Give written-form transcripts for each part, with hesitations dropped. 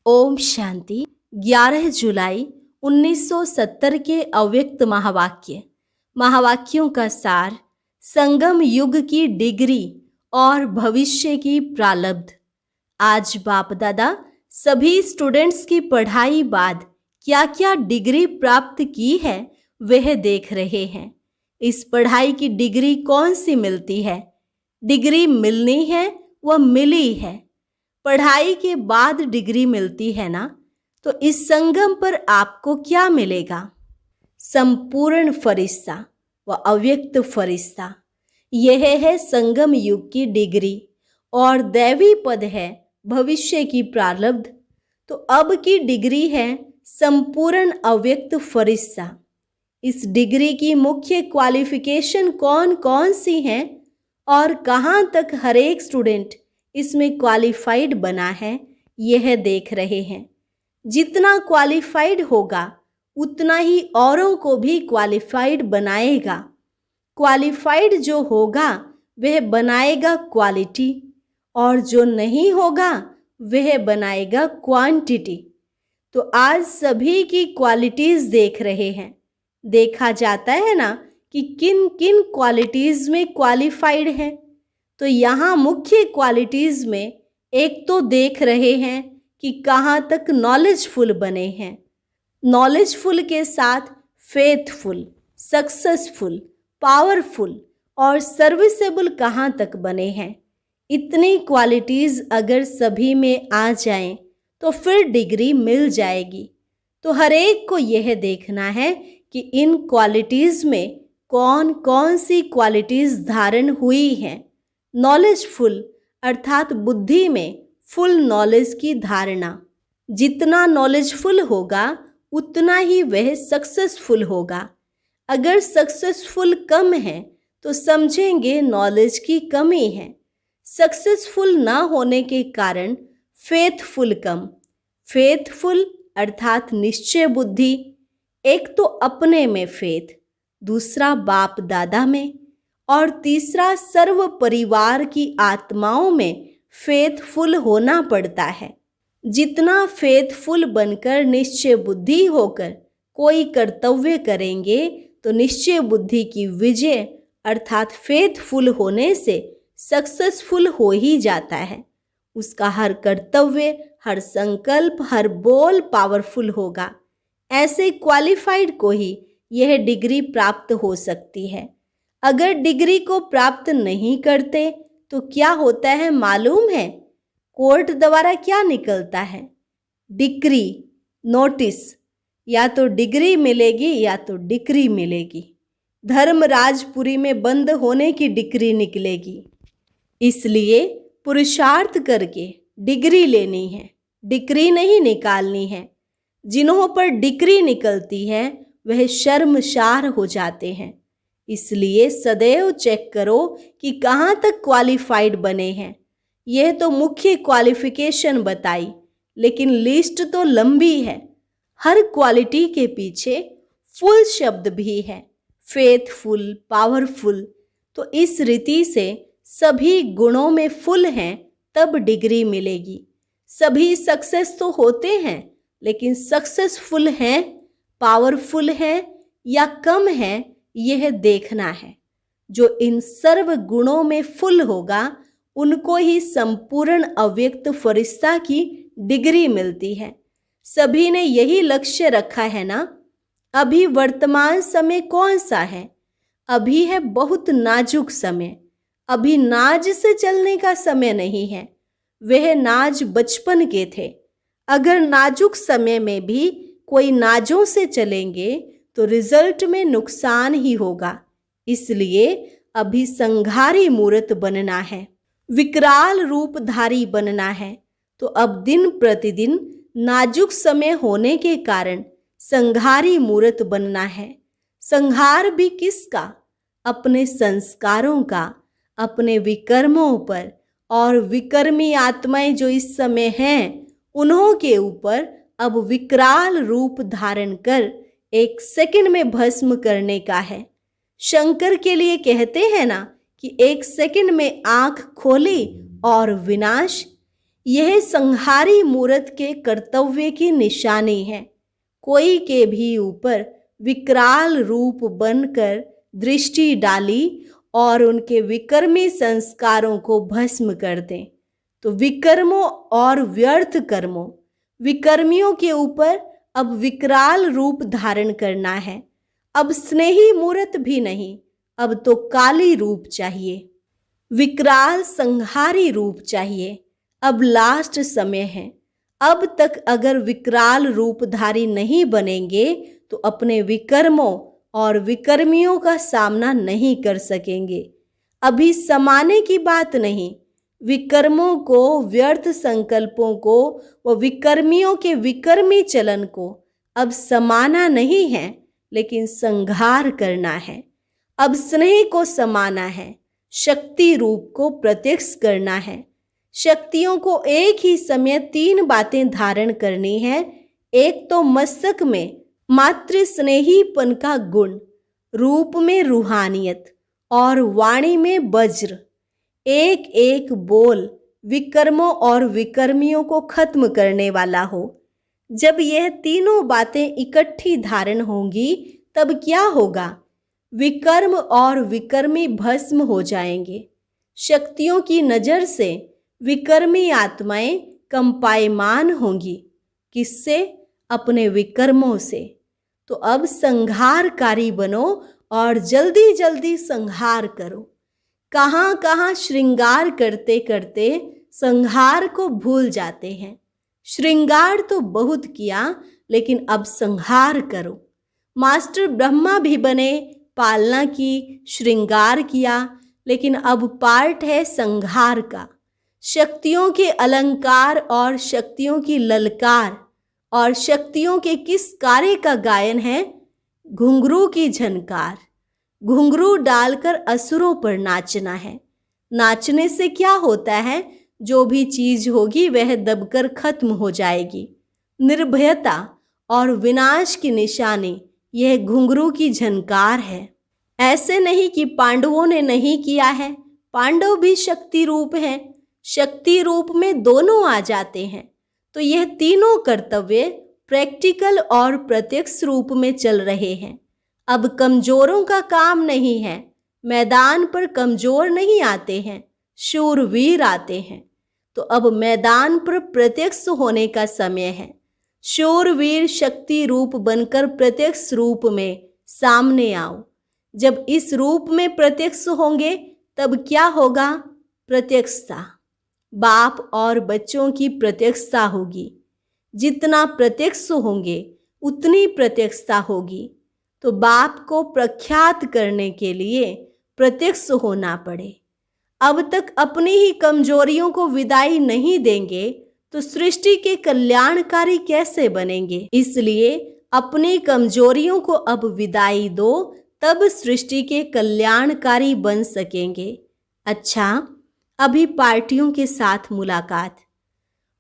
ओम शांति। 11 जुलाई 1970 के अव्यक्त महावाक्यों का सार, संगम युग की डिग्री और भविष्य की प्रारब्ध। आज बाप दादा सभी स्टूडेंट्स की पढ़ाई बाद क्या क्या डिग्री प्राप्त की है वह देख रहे हैं। इस पढ़ाई की डिग्री कौन सी मिलती है? डिग्री मिलनी है, वह मिली है। पढ़ाई के बाद डिग्री मिलती है ना, तो इस संगम पर आपको क्या मिलेगा? संपूर्ण फरिश्ता व अव्यक्त फरिश्ता, यह है संगम युग की डिग्री और दैवी पद है भविष्य की प्रारब्ध। तो अब की डिग्री है संपूर्ण अव्यक्त फरिश्ता। इस डिग्री की मुख्य क्वालिफिकेशन कौन कौन सी हैं और कहाँ तक हर एक स्टूडेंट इसमें क्वालिफाइड बना है, यह देख रहे हैं। जितना क्वालिफाइड होगा उतना ही औरों को भी क्वालिफाइड बनाएगा। क्वालिफाइड जो होगा वह बनाएगा क्वालिटी, और जो नहीं होगा वह बनाएगा क्वांटिटी। तो आज सभी की क्वालिटीज देख रहे हैं। देखा जाता है ना कि किन किन क्वालिटीज में क्वालिफाइड है। तो यहाँ मुख्य क्वालिटीज में एक तो देख रहे हैं कि कहाँ तक नॉलेजफुल बने हैं। नॉलेजफुल के साथ फेथफुल, सक्सेसफुल, पावरफुल और सर्विसेबल कहाँ तक बने हैं। इतनी क्वालिटीज अगर सभी में आ जाएं तो फिर डिग्री मिल जाएगी। तो हर एक को यह देखना है कि इन क्वालिटीज में कौन कौन सी क्वालिटीज धारण हुई हैं। नॉलेजफुल अर्थात बुद्धि में फुल नॉलेज की धारणा। जितना नॉलेजफुल होगा उतना ही वह सक्सेसफुल होगा। अगर सक्सेसफुल कम है तो समझेंगे नॉलेज की कमी है। सक्सेसफुल ना होने के कारण फेथफुल कम। फेथफुल अर्थात निश्चय बुद्धि। एक तो अपने में फेथ, दूसरा बाप दादा में, और तीसरा सर्व परिवार की आत्माओं में फेथफुल होना पड़ता है। जितना फेथफुल बनकर निश्चय बुद्धि होकर कोई कर्तव्य करेंगे तो निश्चय बुद्धि की विजय अर्थात फेथफुल होने से सक्सेसफुल हो ही जाता है। उसका हर कर्तव्य, हर संकल्प, हर बोल पावरफुल होगा। ऐसे क्वालिफाइड को ही यह डिग्री प्राप्त हो सकती है। अगर डिग्री को प्राप्त नहीं करते तो क्या होता है मालूम है? कोर्ट द्वारा क्या निकलता है? Decree, notice. या तो डिग्री मिलेगी या तो डिक्री मिलेगी। धर्मराजपुरी में बंद होने की डिक्री निकलेगी। इसलिए पुरुषार्थ करके डिग्री लेनी है, डिक्री नहीं निकालनी है। जिन्हों पर डिक्री निकलती है वह शर्मसार हो जाते हैं। इसलिए सदैव चेक करो कि कहाँ तक क्वालिफाइड बने हैं। यह तो मुख्य क्वालिफिकेशन बताई, लेकिन लिस्ट तो लंबी है। हर क्वालिटी के पीछे फुल शब्द भी है, फेथफुल, पावरफुल। तो इस रीति से सभी गुणों में फुल हैं तब डिग्री मिलेगी। सभी सक्सेस तो होते हैं, लेकिन सक्सेसफुल हैं, पावरफुल हैं या कम हैं, यह देखना है। जो इन सर्व गुणों में फुल होगा उनको ही संपूर्ण अव्यक्त फरिश्ता की डिग्री मिलती है। सभी ने यही लक्ष्य रखा है ना। अभी वर्तमान समय कौन सा है? अभी है बहुत नाजुक समय। अभी नाज से चलने का समय नहीं है। वह नाज बचपन के थे। अगर नाजुक समय में भी कोई नाजों से चलेंगे तो रिजल्ट में नुकसान ही होगा। इसलिए अभी संघारी मूर्त बनना है, विकराल रूपधारी बनना है। तो अब दिन प्रतिदिन नाजुक समय होने के कारण संघारी मूर्त बनना है। संहार भी किसका? अपने संस्कारों का, अपने विकर्मों पर। और विकर्मी आत्माएं जो इस समय हैं उन्हों के ऊपर अब विकराल रूप धारण कर 1 सेकंड में भस्म करने का है। शंकर के लिए कहते हैं ना कि 1 सेकंड में आंख खोली और विनाश। यह संहारी मूरत के कर्तव्य की निशानी है। कोई के भी ऊपर विकराल रूप बनकर दृष्टि डाली और उनके विकर्मी संस्कारों को भस्म कर दें, तो विकर्मों और व्यर्थ कर्मों, विकर्मियों के ऊपर अब विकराल रूप धारण करना है। अब स्नेही मूरत भी नहीं, अब तो काली रूप चाहिए, विकराल संहारी रूप चाहिए। अब लास्ट समय है। अब तक अगर विकराल रूपधारी नहीं बनेंगे तो अपने विकर्मों और विकर्मियों का सामना नहीं कर सकेंगे। अभी समाने की बात नहीं, विकर्मों को, व्यर्थ संकल्पों को व विकर्मियों के विकर्मी चलन को अब समाना नहीं है, लेकिन संहार करना है। अब स्नेह को समाना है, शक्ति रूप को प्रत्यक्ष करना है। शक्तियों को एक ही समय 3 बातें धारण करनी है। एक तो मस्तक में मातृ स्नेहीपन का गुण, रूप में रूहानियत और वाणी में वज्र। एक एक बोल विकर्मों और विकर्मियों को खत्म करने वाला हो। जब यह तीनों बातें इकट्ठी धारण होंगी तब क्या होगा? विकर्म और विकर्मी भस्म हो जाएंगे। शक्तियों की नजर से विकर्मी आत्माएं कंपायमान होंगी। किससे? अपने विकर्मों से। तो अब संहारकारी बनो और जल्दी जल्दी संहार करो। कहाँ कहाँ श्रृंगार करते करते संहार को भूल जाते हैं। श्रृंगार तो बहुत किया, लेकिन अब संहार करो। मास्टर ब्रह्मा भी बने, पालना की, श्रृंगार किया, लेकिन अब पार्ट है संहार का। शक्तियों के अलंकार और शक्तियों की ललकार और शक्तियों के किस कार्य का गायन है? घुंघरू की झनकार। घुंघरू डालकर असुरों पर नाचना है। नाचने से क्या होता है? जो भी चीज होगी वह दबकर खत्म हो जाएगी। निर्भयता और विनाश की निशानी यह घुंघरू की झनकार है। ऐसे नहीं कि पांडवों ने नहीं किया है, पांडव भी शक्ति रूप हैं। शक्ति रूप में दोनों आ जाते हैं। तो यह तीनों कर्तव्य प्रैक्टिकल और प्रत्यक्ष रूप में चल रहे हैं। अब कमजोरों का काम नहीं है। मैदान पर कमजोर नहीं आते हैं, शूरवीर आते हैं। तो अब मैदान पर प्रत्यक्ष होने का समय है। शूरवीर शक्ति रूप बनकर प्रत्यक्ष रूप में सामने आओ। जब इस रूप में प्रत्यक्ष होंगे तब क्या होगा? प्रत्यक्षता। बाप और बच्चों की प्रत्यक्षता होगी। जितना प्रत्यक्ष होंगे उतनी प्रत्यक्षता होगी। तो बाप को प्रख्यात करने के लिए प्रत्यक्ष होना पड़े। अब तक अपनी ही कमजोरियों को विदाई नहीं देंगे तो सृष्टि के कल्याणकारी कैसे बनेंगे? इसलिए अपनी कमजोरियों को अब विदाई दो, तब सृष्टि के कल्याणकारी बन सकेंगे। अच्छा, अभी पार्टियों के साथ मुलाकात।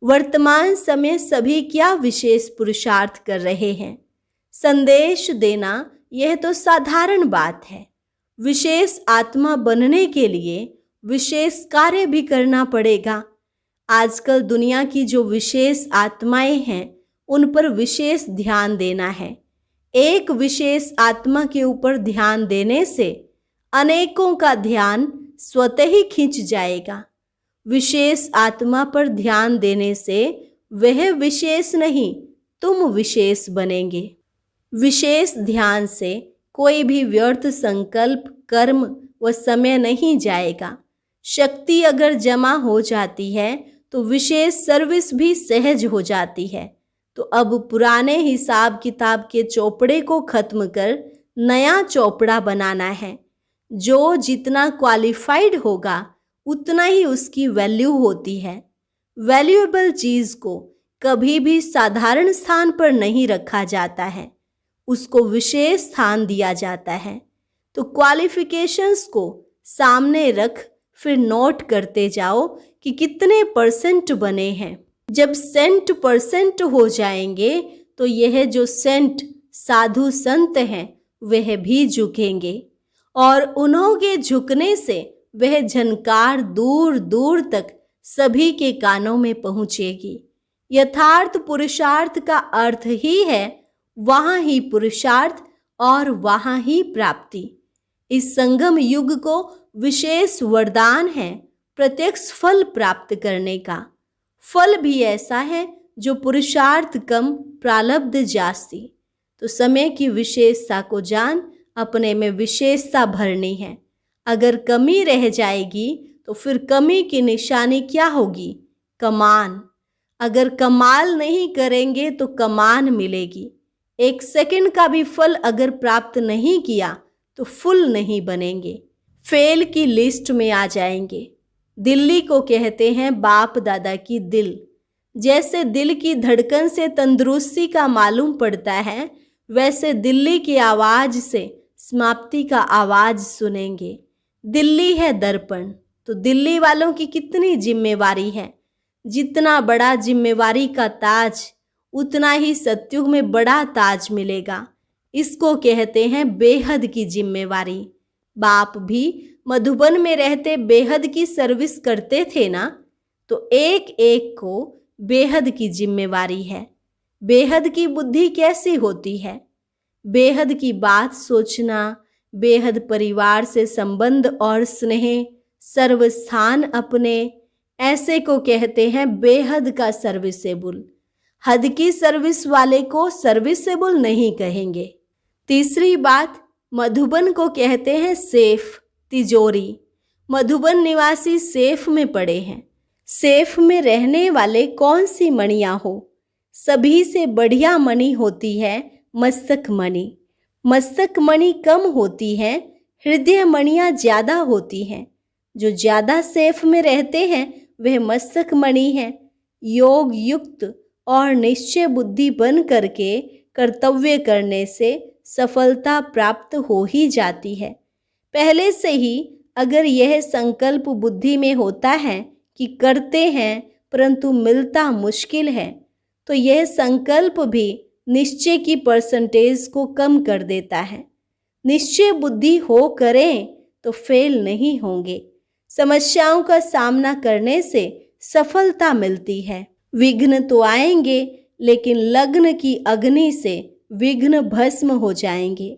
वर्तमान समय सभी क्या विशेष पुरुषार्थ कर रहे हैं? संदेश देना यह तो साधारण बात है। विशेष आत्मा बनने के लिए विशेष कार्य भी करना पड़ेगा। आजकल दुनिया की जो विशेष आत्माएं हैं उन पर विशेष ध्यान देना है। एक विशेष आत्मा के ऊपर ध्यान देने से अनेकों का ध्यान स्वतः ही खिंच जाएगा। विशेष आत्मा पर ध्यान देने से वह विशेष नहीं, तुम विशेष बनेंगे। विशेष ध्यान से कोई भी व्यर्थ संकल्प, कर्म व समय नहीं जाएगा। शक्ति अगर जमा हो जाती है तो विशेष सर्विस भी सहज हो जाती है। तो अब पुराने हिसाब किताब के चौपड़े को खत्म कर नया चौपड़ा बनाना है। जो जितना क्वालिफाइड होगा उतना ही उसकी वैल्यू होती है। वैल्यूएबल चीज को कभी भी साधारण स्थान पर नहीं रखा जाता है, उसको विशेष स्थान दिया जाता है। तो क्वालिफिकेशंस को सामने रख फिर नोट करते जाओ कि कितने % बने हैं। जब % हो जाएंगे तो यह जो सेंट साधु संत हैं वह भी झुकेंगे और उन्होंने झुकने से वह झनकार दूर दूर तक सभी के कानों में पहुंचेगी। यथार्थ पुरुषार्थ का अर्थ ही है वहां ही पुरुषार्थ और वहां ही प्राप्ति। इस संगम युग को विशेष वरदान है प्रत्यक्ष फल प्राप्त करने का। फल भी ऐसा है जो पुरुषार्थ कम प्रारब्ध जास्ती। तो समय की विशेषता को जान अपने में विशेषता भरनी है। अगर कमी रह जाएगी तो फिर कमी की निशानी क्या होगी? कमान। अगर कमाल नहीं करेंगे तो कमान मिलेगी। 1 सेकंड का भी फल अगर प्राप्त नहीं किया तो फुल नहीं बनेंगे, फेल की लिस्ट में आ जाएंगे। दिल्ली को कहते हैं बाप दादा की दिल। जैसे दिल की धड़कन से तंदुरुस्ती का मालूम पड़ता है, वैसे दिल्ली की आवाज से समाप्ति का आवाज सुनेंगे। दिल्ली है दर्पण, तो दिल्ली वालों की कितनी जिम्मेवारी है। जितना बड़ा जिम्मेवारी का ताज, उतना ही सतयुग में बड़ा ताज मिलेगा। इसको कहते हैं बेहद की जिम्मेवारी। बाप भी मधुबन में रहते बेहद की सर्विस करते थे ना, तो एक एक को बेहद की जिम्मेवारी है। बेहद की बुद्धि कैसी होती है? बेहद की बात सोचना, बेहद परिवार से संबंध और स्नेह, सर्वस्थान अपने, ऐसे को कहते हैं बेहद का सर्विसेबल। हद की सर्विस वाले को सर्विसेबल नहीं कहेंगे। तीसरी बात, मधुबन को कहते हैं सेफ, तिजोरी। मधुबन निवासी सेफ में पड़े हैं। सेफ में रहने वाले कौन सी मणियां हो? सभी से बढ़िया मणि होती है मस्तक मणि। मस्तक मणि कम होती है, हृदय मणियां ज्यादा होती हैं। जो ज्यादा सेफ में रहते हैं वह मस्तक मणि है। योग युक्त और निश्चय बुद्धि बन करके कर्तव्य करने से सफलता प्राप्त हो ही जाती है। पहले से ही अगर यह संकल्प बुद्धि में होता है कि करते हैं परंतु मिलता मुश्किल है, तो यह संकल्प भी निश्चय की परसेंटेज को कम कर देता है। निश्चय बुद्धि हो करें तो फेल नहीं होंगे। समस्याओं का सामना करने से सफलता मिलती है। विघ्न तो आएंगे, लेकिन लग्न की अग्नि से विघ्न भस्म हो जाएंगे।